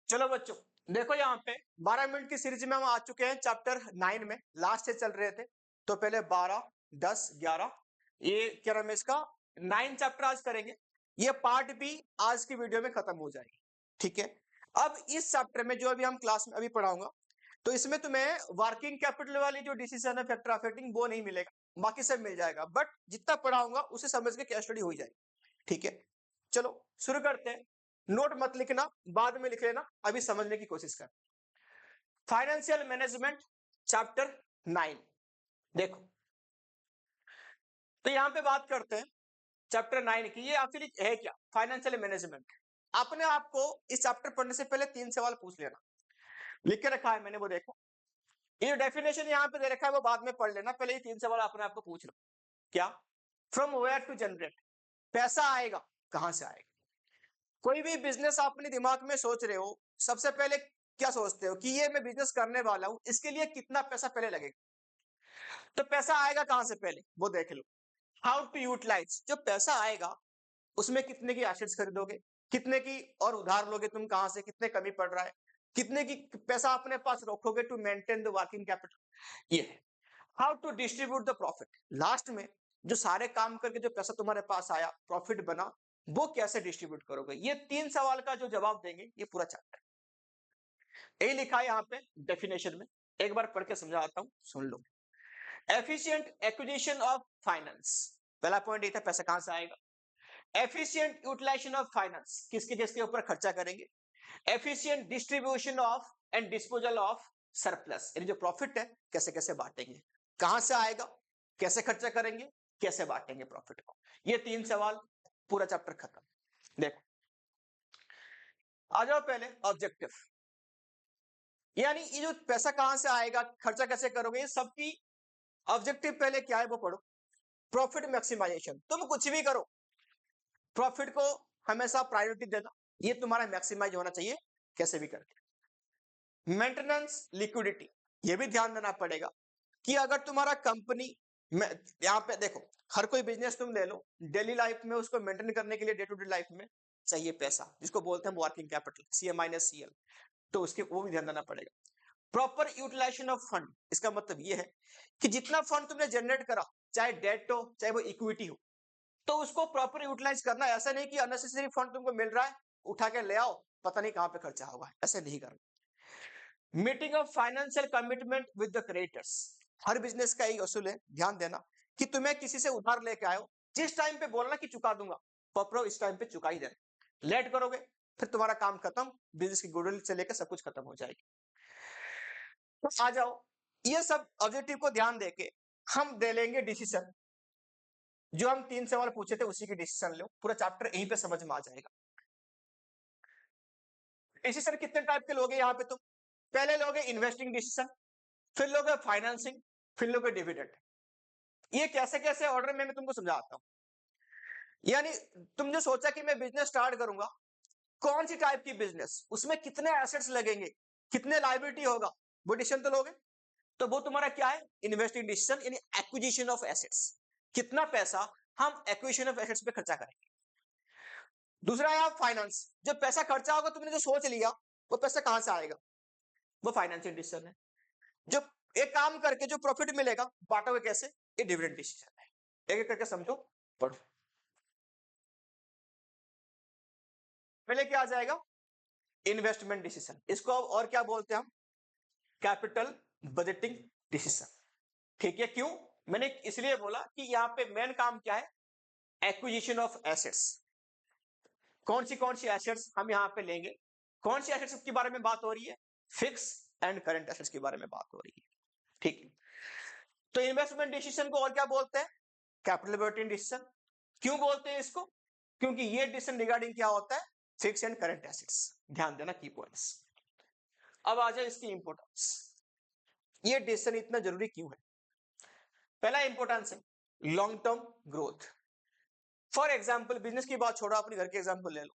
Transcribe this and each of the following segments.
चलो बच्चों, देखो यहाँ पे 12 मिनट की सीरीज में हम आ चुके हैं चैप्टर 9 में, लास्ट से चल रहे थे। तो पहले 12, 10, 11, ये क्या नाम है इसका 9 चैप्टर आज करेंगे। ये पार्ट भी आज की वीडियो में खत्म हो जाएगी, ठीक है। अब इस चैप्टर में जो अभी हम क्लास में अभी पढ़ाऊंगा, तो इसमें तुम्हें वर्किंग कैपिटल वाली जो डिसीजन है फैक्टर अफेक्टिंग वो नहीं मिलेगा, बाकी सब मिल जाएगा। बट जितना पढ़ाऊंगा उसे समझ के क्या स्टडी हो जाएगी, ठीक है। चलो शुरू करते हैं। नोट मत लिखना, बाद में लिख लेना, अभी समझने की कोशिश कर। फाइनेंशियल मैनेजमेंट चैप्टर 9 देखो, तो यहां पे बात करते हैं चैप्टर 9 की। ये एक्चुअली है क्या, फाइनेंशियल मैनेजमेंट। अपने आप को इस चैप्टर पढ़ने से पहले 3 सवाल पूछ लेना, लिख के रखा है मैंने, वो देखो। ये डेफिनेशन यहाँ पे दे रखा है, वो बाद में पढ़ लेना, पहले ये 3 सवाल अपने आप को पूछ लो। क्या, फ्रॉम वेयर टू जनरेट, पैसा आएगा कहां से आएगा। कोई भी बिजनेस अपने दिमाग में सोच रहे हो, सबसे पहले क्या सोचते हो कि ये मैं बिजनेस करने वाला हूं, इसके लिए कितना पैसा पहले लगेगा। तो पैसा आएगा कहां से पहले वो देख लो। हाउ टू यूटिलाइज, जो पैसा आएगा उसमें कितने की एसेट्स खरीदोगे, कितने की और उधार लोगे तुम, कहां से, कितने कमी पड़ रहा है, कितने की पैसा अपने पास रखोगे to maintain the working capital, ये है। How to distribute the profit, last में जो सारे काम करके जो पैसा तुम्हारे पास आया, प्रॉफिट बना, वो कैसे डिस्ट्रीब्यूट करोगे। ये 3 सवाल का जो जवाब देंगे ये पूरा चैप्टर, यही लिखा है यहाँ पे डेफिनेशन में। एक बार पढ़ के समझाता हूं, सुन लो। एफिशिएंट एक्विजिशन ऑफ फाइनेंस, पहला पॉइंट ये था पैसा कहां से आएगा। एफिशिएंट यूटिलाइजेशन ऑफ फाइनेंस, किसके जिसके ऊपर खर्चा करेंगे। Efficient distribution of and disposal of surplus, यानी जो प्रॉफिट है कैसे कैसे बांटेंगे, कहां से आएगा, कैसे खर्चा करेंगे, कैसे बांटेंगे प्रॉफिट को। ये 3 सवाल, पूरा चैप्टर खत्म। देखो आ जाओ पहले ऑब्जेक्टिव, यानी ये जो पैसा कहां से आएगा, खर्चा कैसे करोगे, ये सबकी ऑब्जेक्टिव पहले क्या है वो पढ़ो। प्रॉफिट मैक्सिमाइजेशन, तुम कुछ भी करो प्रॉफिट को हमेशा प्रायोरिटी देना, ये तुम्हारा मैक्सिमाइज होना चाहिए कैसे भी करके। मेंटेनेंस लिक्विडिटी, ये भी ध्यान देना पड़ेगा कि अगर तुम्हारा कंपनी में, यहां पे देखो हर कोई बिजनेस तुम ले लो, डेली लाइफ में उसको मेंटेन करने के लिए डे टू डे लाइफ में चाहिए पैसा, जिसको बोलते हैं वर्किंग कैपिटल, CM-CL, तो उसके वो भी ध्यान देना पड़ेगा। प्रॉपर यूटिलाइजेशन ऑफ फंड, इसका मतलब ये है कि जितना फंड तुमने जनरेट करा, चाहे डेट हो चाहे वो इक्विटी हो, तो उसको प्रॉपर यूटिलाइज करना। ऐसा नहीं कि अननेसेसरी फंड तुमको मिल रहा है, उठा के ले आओ, पता नहीं कहां पे खर्चा होगा, ऐसे नहीं करना। Meeting of financial commitment with the creditors, her business का यही असूल है, ध्यान देना कि तुम्हें किसी से उधार लेके आए हो, जिस टाइम पे बोलना कि चुका दूंगा, प्रॉपर इस टाइम पे चुका ही देना। लेट करोगे फिर तुम्हारा काम खत्म, बिजनेस की गुडविल से लेकर सब कुछ खत्म हो जाएगी। तो आ जाओ, ये सब ऑब्जेक्टिव को ध्यान देके हम दे लेंगे डिसीजन। जो हम 3 सवाल पूछे थे उसी की डिसीजन लो, पूरा चैप्टर यहीं पे समझ में आ जाएगा। डिसीजन कितने टाइप के लोगे यहाँ पे तुम, पहले लोगे इन्वेस्टिंग डिसीजन, फिर लोगे फाइनेंसिंग, फिर लोगे डिविडेंड। ये कैसे कैसे ऑर्डर में मैं तुमको समझाता हूँ। यानी तुम जो सोचा कि मैं बिजनेस स्टार्ट करूंगा, कौन सी टाइप की बिजनेस, उसमें कितने एसेट्स लगेंगे, कितने लायबिलिटी होगा, वो डिसीजन तो लोगे। तो वो तुम्हारा क्या है, इन्वेस्टिंग डिसीजन, यानी एक्विजिशन ऑफ एसेट्स, कितना पैसा हम एक्विजिशन ऑफ एसेट्स पे खर्चा करेंगे। दूसरा है फाइनेंस, जो पैसा खर्चा होगा तुमने जो सोच लिया, वो पैसा कहां से आएगा, वो फाइनेंशियल डिसीजन है। जो एक काम करके जो प्रॉफिट मिलेगा बांटोगे कैसे, ये डिविडेंड डिसीजन है। एक एक करके समझो, पढ़ो। पहले क्या आ जाएगा, इन्वेस्टमेंट डिसीजन, इसको और क्या बोलते हैं हम, कैपिटल बजटिंग डिसीजन, ठीक है। क्यों, मैंने इसलिए बोला कि यहां पे मेन काम क्या है, एक्विजिशन ऑफ एसेट्स। कौन सी एसेट्स हम यहां पे लेंगे, कौन सी एसेट्स के बारे में बात हो रही है, फिक्स एंड करंट एसेट्स के बारे में बात हो रही है, ठीक है। तो इन्वेस्टमेंट डिसीजन को और क्या बोलते हैं, कैपिटल बजटिंग डिसीजन। क्यों बोलते हैं इसको, क्योंकि ये डिसीजन रिगार्डिंग क्या होता है, फिक्स एंड करंट एसेट्स। ध्यान देना की पॉइंट्स। अब आ जाए इसकी इंपोर्टेंस, ये डिसीजन इतना जरूरी क्यों है। पहला इंपोर्टेंस है long term growth. For example, business की बात छोड़ो, अपने घर के एग्जाम्पल ले लो।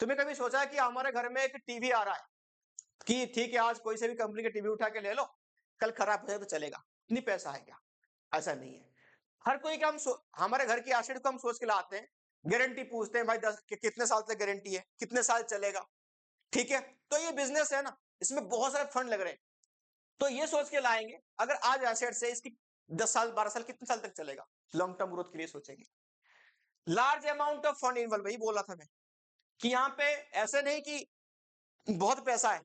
तुम्हें कभी सोचा है कि हमारे घर में एक टीवी आ रहा है, कि ठीक है आज कोई से भी कंपनी का टीवी उठा के ले लो, कल खराब हो जाए तो चलेगा, इतनी पैसा है क्या, ऐसा नहीं है। हर कोई का हम हमारे घर की एसेट को हम सोच के लाते हैं गारंटी पूछते हैं भाई 10 कितने साल तक गारंटी है, कितने साल चलेगा, ठीक है। तो ये बिजनेस है ना, इसमें बहुत सारे फंड लग रहे हैं, तो ये सोच के लाएंगे अगर आज एसेट से इसकी 10 साल 12 साल कितने साल तक चलेगा, लॉन्ग टर्म ग्रोथ के लिए सोचेंगे। Large amount of fund involve, वही बोला था मैं कि यहाँ पे ऐसे नहीं कि बहुत पैसा है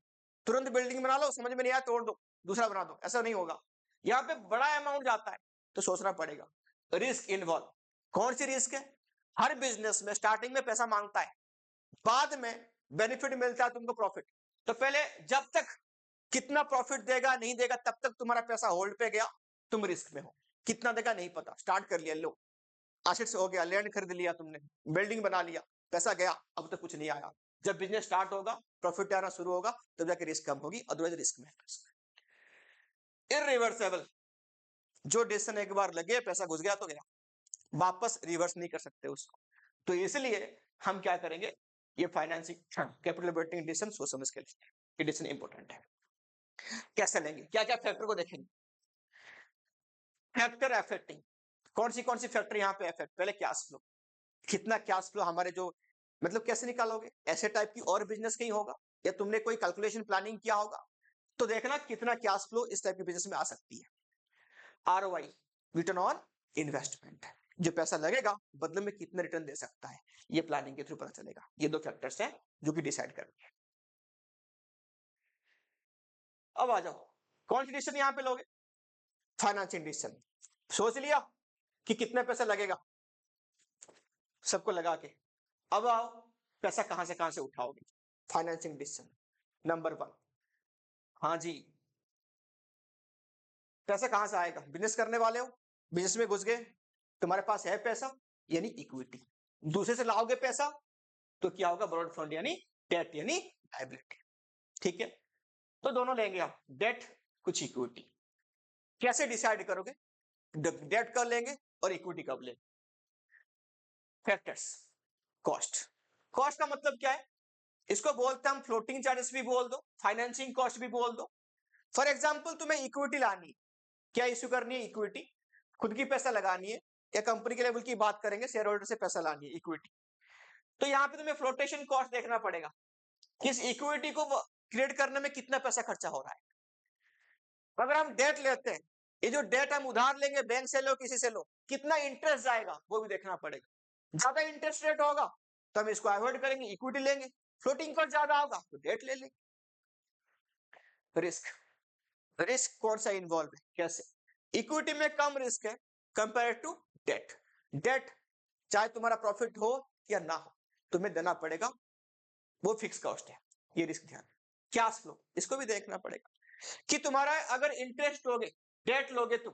तुरंत बिल्डिंग बना लो, समझ में नहीं आया तोड़ दो दूसरा बना दो, ऐसा नहीं होगा। यहाँ पे बड़ा अमाउंट जाता है तो सोचना पड़ेगा। रिस्क इन्वॉल्व, कौन सी रिस्क है? हर बिजनेस में स्टार्टिंग में पैसा मांगता है, बाद में बेनिफिट मिलता है तुमको प्रॉफिट। तो पहले जब तक कितना प्रॉफिट देगा नहीं देगा तब तक तुम्हारा पैसा होल्ड पे गया, तुम रिस्क में हो। कितना देगा नहीं पता, स्टार्ट कर लिया, लो एसेट से हो गया, लैंड खरीद लिया तुमने, बिल्डिंग बना लिया, पैसा गया, अब तक कुछ नहीं आया। जब बिजनेस स्टार्ट होगा, प्रॉफिट आना शुरू होगा, तब जाके रिस्क कम होगी, अदरवाइज रिस्क में। इरिवर्सेबल, जो डिसीजन एक बार लगे पैसा घुस गया तो गया, वापस रिवर्स नहीं कर सकते उसको। तो इसलिए हम क्या करेंगे, ये फाइनेंसिंग कैपिटल बिल्डिंग डिसीजन सोच समझ के लेंगे, ये डिसीजन इंपॉर्टेंट है। कैसे लेंगे, क्या क्या फैक्टर को देखेंगे। फैक्टर अफेक्टिंग, कौन सी फैक्टर यहाँ पे अफेक्ट, पहले कैश फ्लो, कितना कैश फ्लो हमारे जो, मतलब कैसे निकालोगे, ऐसे टाइप की और बिजनेस कहीं होगा या तुमने कोई कैलकुलेशन प्लानिंग किया होगा, तो देखना कितना कैश फ्लो इस टाइप के बिजनेस में आ सकती है। आरओआई, रिटर्न ऑन इन्वेस्टमेंट, जो पैसा लगेगा बदले में कितना रिटर्न दे सकता है, ये प्लानिंग के थ्रू पता चलेगा। ये दो फैक्टर्स हैं जो कि डिसाइड करेंगे। अब आ जाओ, कौन सी डिसीजन यहाँ पे लोगे, फाइनेंशियल डिसीजन। सोच लिया कि कितना पैसा लगेगा, सबको लगा के, अब आओ पैसा कहां से उठाओगे, फाइनेंसिंग डिसीजन नंबर 1। हाँ जी, पैसा कहां से आएगा, बिजनेस करने वाले हो, बिजनेस में घुस गए, तुम्हारे पास है पैसा यानी इक्विटी, दूसरे से लाओगे पैसा तो क्या होगा, ब्रॉड फंड यानी डेट यानी लायबिलिटी, ठीक है। तो दोनों लेंगे आप, डेट कुछ इक्विटी। कैसे डिसाइड करोगे, डेट कब लेंगे और इक्विटी कब लेंगे। फैक्टर्स, कॉस्ट, कॉस्ट का मतलब क्या है, इसको बोलते हैं हम फ्लोटिंग चार्जेस भी बोल दो, फाइनेंसिंग कॉस्ट भी बोल दो। फॉर एग्जांपल तुम्हें इक्विटी लानी है, क्या इश्यू करनी है, इक्विटी खुद की पैसा लगानी है, या कंपनी के लेवल की बात करेंगे, शेयर होल्डर से पैसा लानी है इक्विटी, तो यहाँ पे तुम्हें फ्लोटेशन कॉस्ट देखना पड़ेगा, किस इक्विटी को क्रिएट करने में कितना पैसा खर्चा हो रहा है। अगर हम डेट लेते हैं, ये जो डेट हम उधार लेंगे, बैंक से लो किसी से लो, कितना इंटरेस्ट जाएगा वो भी देखना पड़ेगा। ज्यादा इंटरेस्ट रेट होगा तो हम इसको अवॉइड करेंगे, इक्विटी लेंगे, फ्लोटिंग कॉस्ट ज्यादा होगा तो डेट ले लेंगे। रिस्क, रिस्क कौन सा इन्वॉल्व है, कैसे, इक्विटी में कम रिस्क है कंपेयर टू डेट। डेट चाहे तुम्हारा प्रॉफिट हो या ना हो, तुम्हें देना पड़ेगा, वो फिक्स कॉस्ट है, ये रिस्क ध्यान। कैश फ्लो, इसको भी देखना पड़ेगा कि तुम्हारा अगर इंटरेस्ट लोगे, डेट लोगे तुम,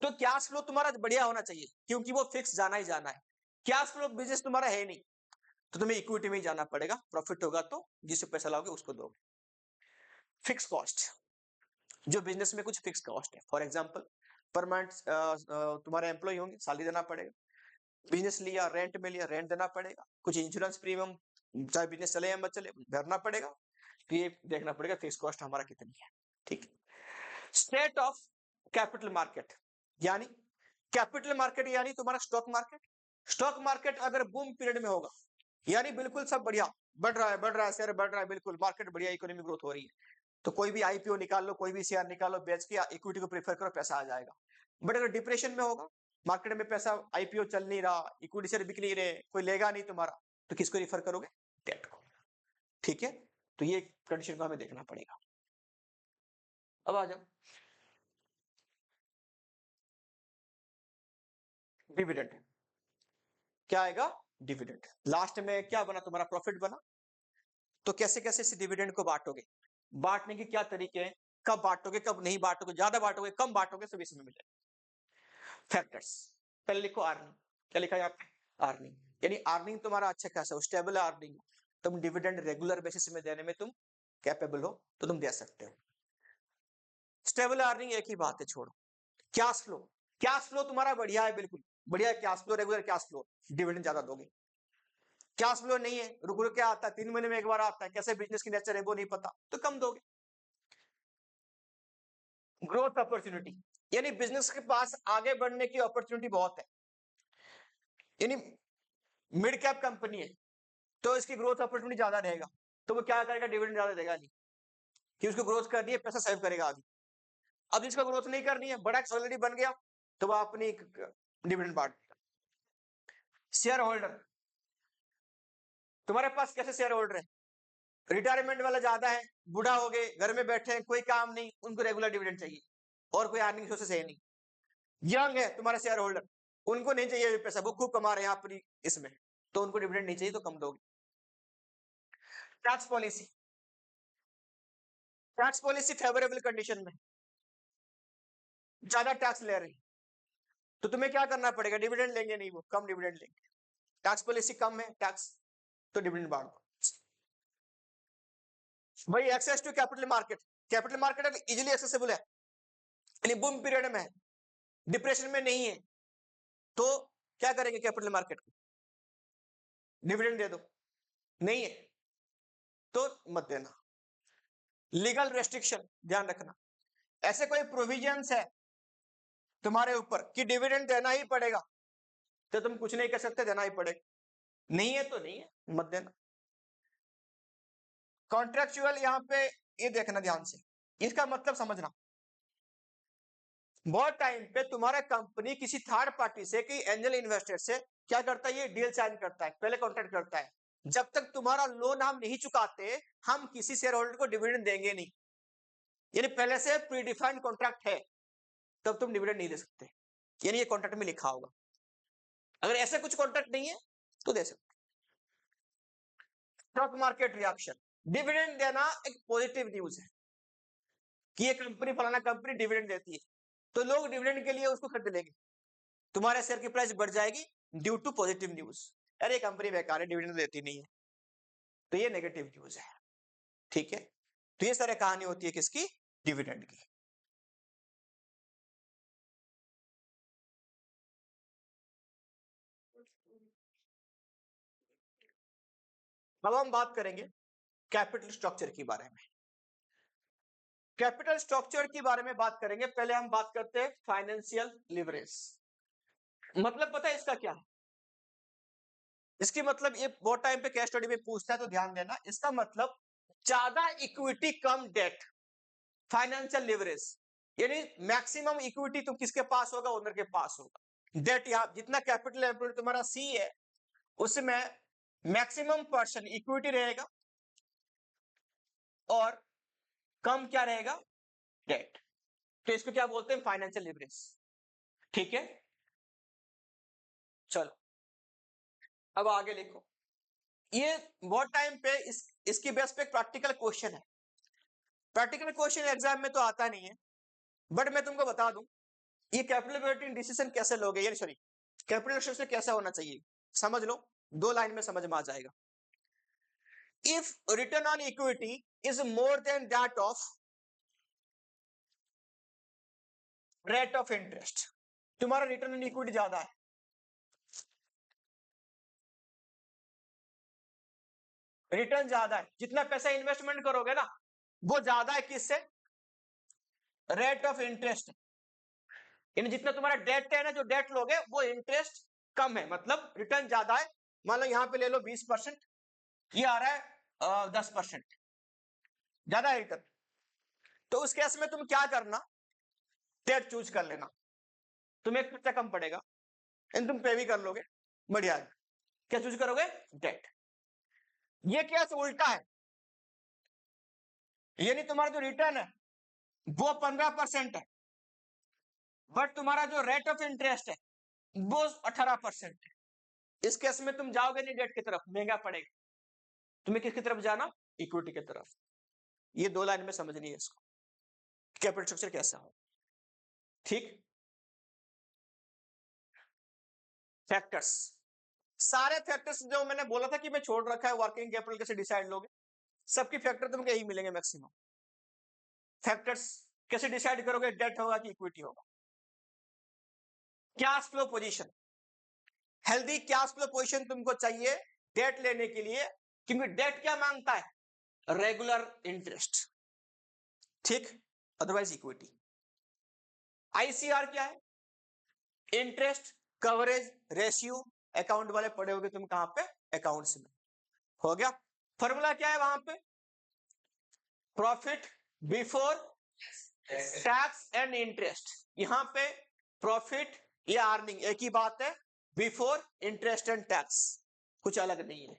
तो कैश फ्लो तुम्हारा बढ़िया होना चाहिए, क्योंकि वो फिक्स जाना ही जाना है। कैश फ्लो बिजनेस तुम्हारा है नहीं, तो तुम्हें इक्विटी में ही जाना पड़ेगा, प्रॉफिट होगा तो जिससे पैसा लाओगे उसको दोगे। फिक्स कॉस्ट, जो बिजनेस में कुछ फिक्स कॉस्ट है, फॉर एग्जांपल पर मंथ तुम्हारे एम्प्लॉय होंगे, सैलरी देना पड़ेगा, बिजनेस लिया रेंट में लिया, रेंट देना पड़ेगा, कुछ इंश्योरेंस प्रीमियम चाहे बिजनेस चले या मत चले भरना पड़ेगा, तो ये देखना पड़ेगा फिक्स कॉस्ट हमारा कितनी है, ठीक है। स्टेट ऑफ कैपिटल मार्केट, यानी कैपिटल मार्केट यानी तुम्हारा स्टॉक मार्केट। स्टॉक मार्केट अगर बूम पीरियड में होगा, यानी बिल्कुल सब बढ़िया, बढ़ रहा है शेयर बढ़ रहा है, बिल्कुल मार्केट बढ़िया, इकोनॉमी ग्रोथ हो रही है, तो कोई भी आईपीओ निकाल लो, कोई भी शेयर निकालो, बेच के इक्विटी को प्रेफर करो, पैसा आ जाएगा। बट अगर डिप्रेशन में होगा, मार्केट में पैसा, आईपीओ चल नहीं रहा, इक्विटी शेयर बिक नहीं रहे, कोई लेगा नहीं तुम्हारा, तो किसको रिफर करोगे, डेट को, ठीक है। तो ये कंडीशन को हमें देखना पड़ेगा। अब आ जाओ, डिविडेंड, क्या आएगा, डिविडेंड। लास्ट में क्या बना, तुम्हारा प्रॉफिट बना, तो कैसे कैसे इस डिविडेंड को बांटोगे, बांटने के क्या तरीके हैं, कब बांटोगे कब नहीं बांटोगे, ज्यादा बांटोगे कम बांटोगे, सब इसमें मिलेगा। फैक्टर्स, पहले लिखो अर्निंग, क्या लिखा है यहाँ पे, अर्निंग, यानी अर्निंग तुम्हारा अच्छा खासा स्टेबल अर्निंग, तुम डिविडेंड रेगुलर बेसिस में देने में तुम कैपेबल हो तो तुम दे सकते हो। स्टेबल अर्निंग एक ही बात है, छोड़ो। कैश फ्लो, कैश फ्लो तुम्हारा बढ़िया है, बिल्कुल बढ़िया cash flow, regular cash flow, dividend ज्यादा दोगे। कैश फ्लो नहीं है, रुक रुक के आता है, 3 महीने में एक बार आता है, कैसे बिजनेस की नेचर है वो नहीं पता, तो कम दोगे। ग्रोथ अपॉर्चुनिटी, यानी बिजनेस के पास आगे बढ़ने की अपॉर्चुनिटी बहुत है, यानी मिड कैप कंपनी है तो इसकी ग्रोथ अपॉर्चुनिटी ज्यादा रहेगा, तो वो क्या करेगा, डिविडेंड ज्यादा देगा नहीं, कि उसको ग्रोथ करनी है, पैसा सेव करेगा आगे। अब जिसका ग्रोथ नहीं करनी है, बड़ा ऑलरेडी बन गया, तो वो अपनी डिविडेंड बांट। शेयर होल्डर, तुम्हारे पास कैसे शेयर होल्डर है, रिटायरमेंट वाला ज्यादा है, बूढ़ा हो गए, घर में बैठे हैं, कोई काम नहीं, उनको रेगुलर डिविडेंड चाहिए और कोई अर्निंग सोर्सेस है नहीं। यंग है तुम्हारा शेयर होल्डर, उनको नहीं चाहिए पैसा, वो खूब कमा रहे हैं अपनी इसमें, तो उनको डिविडेंड नहीं चाहिए, तो कम दोगे। Tax policy, tax policy favourable condition में ज्यादा टैक्स ले रही, तो तुम्हें क्या करना पड़ेगा, डिविडेंड लेंगे नहीं, वो कम डिविडेंड लेंगे। टैक्स पॉलिसी कम है टैक्स, तो डिविडेंड बांट दो। भाई access to capital market, capital market easily accessible है, यानी बूम पीरियड में है, डिप्रेशन में नहीं है, तो क्या करेंगे कैपिटल मार्केट को, डिविडेंड दे दो, नहीं है तो मत देना। लीगल रेस्ट्रिक्शन ध्यान रखना, ऐसे कोई प्रोविजंस है तुम्हारे ऊपर कि डिविडेंड देना ही पड़ेगा, तो तुम कुछ नहीं कर सकते, देना ही पड़ेगा, नहीं है तो नहीं है, मत देना। कॉन्ट्रेक्चुअल, यहां पे ये देखना ध्यान से, इसका मतलब समझना, बहुत टाइम पे तुम्हारा कंपनी किसी थर्ड पार्टी से, कि एंजल इन्वेस्टर से क्या करता है, ये डील साइन करता है, पहले कॉन्ट्रैक्ट करता है, जब तक तुम्हारा लोन हम नहीं चुकाते, हम किसी शेयर होल्डर को डिविडेंड देंगे नहीं, यानी पहले से प्रीडिफाइंड कॉन्ट्रैक्ट है, तब तुम डिविडेंड नहीं दे सकते, यानी ये कॉन्ट्रैक्ट में लिखा होगा। अगर ऐसा कुछ कॉन्ट्रैक्ट नहीं है तो दे सकते। स्टॉक मार्केट रिएक्शन, डिविडेंड देना एक पॉजिटिव न्यूज है कि ये कंपनी, फलाना कंपनी डिविडेंड देती है, तो लोग डिविडेंड के लिए उसको खरीद लेंगे, तुम्हारे शेयर की प्राइस बढ़ जाएगी ड्यू टू पॉजिटिव न्यूज, अरे कंपनी बेकार है, डिविडेंड देती नहीं है, तो ये नेगेटिव न्यूज है। ठीक है, तो ये सारी कहानी होती है किसकी, डिविडेंड की। अब हम बात करेंगे कैपिटल स्ट्रक्चर के बारे में। कैपिटल स्ट्रक्चर के बारे में बात करेंगे, पहले हम बात करते हैं फाइनेंशियल लिवरेज। मतलब पता है इसका क्या है, इसकी मतलब, ये बहुत टाइम पे केस स्टडी में पूछता है, तो ध्यान देना, इसका मतलब ज्यादा इक्विटी कम डेट, फाइनेंशियल लिवरेज, यानी मैक्सिमम इक्विटी तुम किसके पास होगा, ओनर के पास होगा, डेट, या जितना कैपिटल एम्प्लॉयड तुम्हारा सी है, उसमें मैक्सिमम पर्सन इक्विटी रहेगा और कम क्या रहेगा, डेट, तो इसको क्या बोलते हैं, फाइनेंशियल लिवरेज। ठीक है, चलो अब आगे लिखो, ये बहुत टाइम पे इसकी बेस पे प्रैक्टिकल क्वेश्चन है, प्रैक्टिकल क्वेश्चन एग्जाम में तो आता नहीं है, बट मैं तुमको बता दूं, ये कैपिटल डिसीजन कैसे लोगे, यानी सॉरी कैपिटल स्ट्रक्चर कैसा होना चाहिए, समझ लो, 2 लाइन में समझ में आ जाएगा। If return on equity is more than that of rate of interest, तुम्हारा रिटर्न ऑन इक्विटी ज्यादा है, रिटर्न ज्यादा है, जितना पैसा इन्वेस्टमेंट करोगे ना, वो ज्यादा है किससे, रेट ऑफ इंटरेस्ट, यानी जितना तुम्हारा डेट है ना, जो डेट लोगे वो इंटरेस्ट कम है, मतलब रिटर्न ज्यादा है। मान लो यहाँ पे ले लो 20%, ये आ रहा है 10%, ज्यादा है रिटर्न, तो उस केस में तुम क्या करना, डेट चूज कर लेना, तुम्हें खर्चा कम पड़ेगा, इन तुम पे भी कर लोगे, बढ़िया है। क्या चूज करोगे, डेट। ये केस उल्टा है, यानी तुम्हारा जो रिटर्न है वो 15% है, बट तुम्हारा जो रेट ऑफ इंटरेस्ट है वो 18% है, इस केस में तुम जाओगे नहीं डेट की तरफ, महंगा पड़ेगा, तुम्हें किसकी तरफ जाना, इक्विटी की तरफ। ये 2 लाइन में समझनी है इसको, कैपिटल स्ट्रक्चर कैसा हो। ठीक, फैक्टर्स, सारे फैक्टर्स जो मैंने बोला था कि मैं छोड़ रखा है, वर्किंग कैपिटल कैसे डिसाइड लोगे, सबके फैक्टर तुमको यही मिलेंगे मैक्सिमम। फैक्टर्स कैसे डिसाइड करोगे, डेट होगा कि इक्विटी होगा। Cash flow position, healthy cash flow position तुमको चाहिए डेट लेने के लिए, क्योंकि डेट क्या मांगता है, रेगुलर इंटरेस्ट, ठीक, अदरवाइज इक्विटी। आईसीआर क्या है, इंटरेस्ट कवरेज रेशियो अकाउंट वाले पढ़े होगे तुम कहां पे, अकाउंट्स में। हो गया। फॉर्मूला क्या है वहां पे, profit before tax and interest. यहां पे प्रॉफिट या अर्निंग एक ही बात है, बिफोर इंटरेस्ट एंड टैक्स, कुछ अलग नहीं है।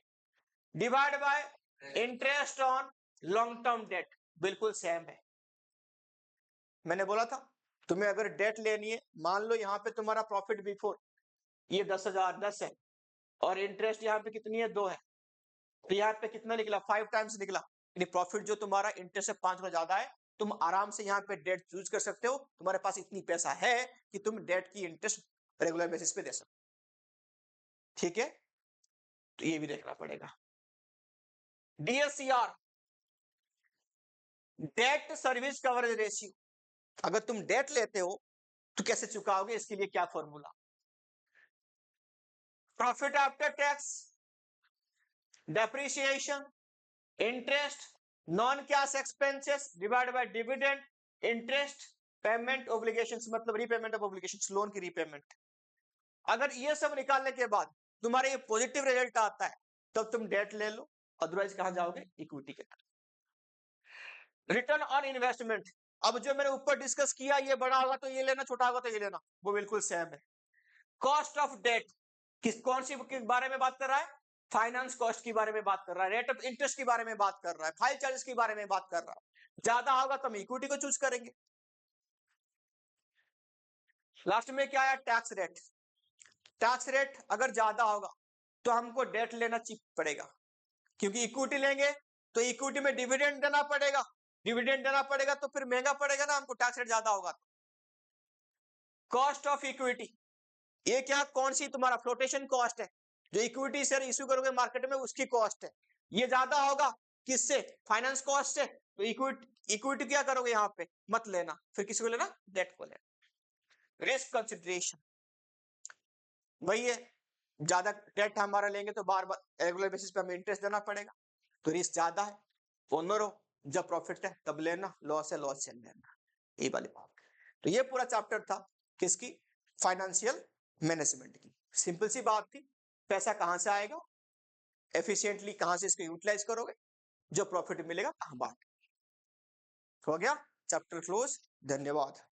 Divide by interest on long term debt, बिल्कुल सेम है। मैंने बोला था तुम्हें अगर डेट लेनी है, मान लो यहाँ पे तुम्हारा प्रॉफिट बिफोर ये 10,010 है और इंटरेस्ट यहाँ पे कितनी है, 2 है, तो यहाँ पे कितना निकला, 5 टाइम्स निकला। यानी प्रॉफिट जो तुम्हारा इंटरेस्ट से 5 गुना ज्यादा है, तुम आराम से यहाँ पे डेट चूज कर सकते हो, तुम्हारे पास इतनी पैसा है कि तुम डेट की इंटरेस्ट रेगुलर बेसिस पे दे सकते। ठीक है, तो ये भी देखना पड़ेगा। DSCR, debt service coverage ratio, अगर तुम डेट लेते हो तो कैसे चुकाओगे, इसके लिए क्या formula, profit after tax, depreciation, interest, non cash expenses divide by dividend, interest, payment obligations मतलब रीपेमेंट ऑफ ऑब्लिगेशंस, लोन की रीपेमेंट। अगर ये सब निकालने के बाद तुम्हारे ये पॉजिटिव रिजल्ट आता है तब तुम डेट ले लो, अदरवाइज कहां जाओगे, इक्विटी के तरफ। रिटर्न ऑन इन्वेस्टमेंट, अब जो मैंने ऊपर डिस्कस किया, ये बड़ा होगा तो ये लेना, छोटा होगा तो ये लेना, वो बिल्कुल सेम है। कॉस्ट ऑफ डेट, कौन सी के बारे में बात कर रहा है, फाइनेंस कॉस्ट के बारे में बात कर रहा है, रेट ऑफ इंटरेस्ट के बारे में बात कर रहा है, फाइल चार्जेस के बारे में बात कर रहा है। ज्यादा होगा तो हम इक्विटी को चूज करेंगे। लास्ट में क्या है, टैक्स रेट। टैक्स रेट अगर ज्यादा होगा तो हमको डेट लेना चीप पड़ेगा, क्योंकि इक्विटी लेंगे तो इक्विटी में डिविडेंड देना पड़ेगा, डिविडेंड देना पड़ेगा तो फिर महंगा पड़ेगा ना हमको, टैक्स रेट ज्यादा होगा तो। कॉस्ट ऑफ इक्विटी, ये क्या, कौन सी तुम्हारा फ्लोटेशन कॉस्ट है, जो इक्विटी शेयर इश्यू करोगे मार्केट में उसकी कॉस्ट है, ये ज्यादा होगा किससे, फाइनेंस कॉस्ट से, तो इक्विटी क्या करोगे यहाँ पे, मत लेना, फिर किसी को लेना, डेट को लेना। रिस्क कंसिडरेशन, वही है, ज्यादा डेट हमारा लेंगे तो बार बार रेगुलर बेसिस पे हमें इंटरेस्ट देना पड़ेगा, तो रिस्क ज्यादा है। ओनर हो, जब प्रॉफिट है तब लेना, लॉस है लॉस से लेना, ये वाली बात। तो ये पूरा चैप्टर था किसकी, फाइनेंशियल मैनेजमेंट की। सिंपल सी बात थी, पैसा कहां से आएगा, एफिशिएंटली कहां से इसको यूटिलाइज करोगे, जो प्रॉफिट मिलेगा कहां बांट। हो गया चैप्टर क्लोज, धन्यवाद।